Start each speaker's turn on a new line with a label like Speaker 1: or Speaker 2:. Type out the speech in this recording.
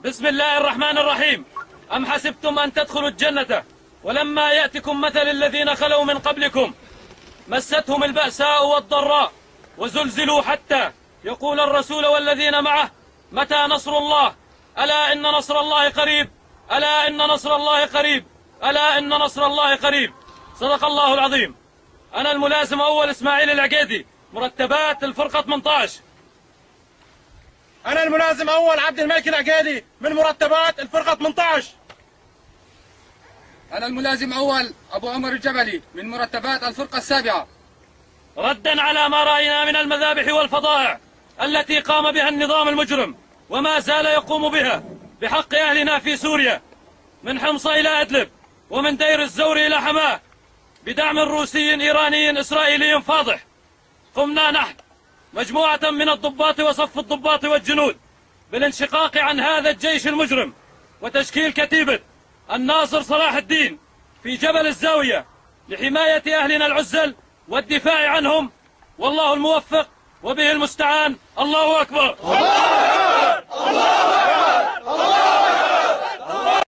Speaker 1: بسم الله الرحمن الرحيم. أم حسبتم أن تدخلوا الجنة ولما يأتكم مثل الذين خلوا من قبلكم مستهم البأساء والضراء وزلزلوا حتى يقول الرسول والذين معه متى نصر الله؟ ألا إن نصر الله قريب، ألا إن نصر الله قريب، ألا إن نصر الله قريب. صدق الله العظيم. أنا الملازم أول إسماعيل العقيدي، مرتبات الفرقة 18.
Speaker 2: أنا الملازم أول عبد الملك العقيدي من مرتبات الفرقة 18.
Speaker 3: أنا الملازم أول أبو عمر الجبلي من مرتبات الفرقة 7.
Speaker 1: ردا على ما رأينا من المذابح والفظائع التي قام بها النظام المجرم وما زال يقوم بها بحق أهلنا في سوريا، من حمص إلى أدلب ومن دير الزور إلى حماه، بدعم روسي إيراني إسرائيلي فاضح، قمنا نحن مجموعة من الضباط وصف الضباط والجنود بالانشقاق عن هذا الجيش المجرم وتشكيل كتيبة الناصر صلاح الدين في جبل الزاوية لحماية أهلنا العزل والدفاع عنهم، والله الموفق وبه المستعان. الله أكبر. الله أكبر. الله أكبر.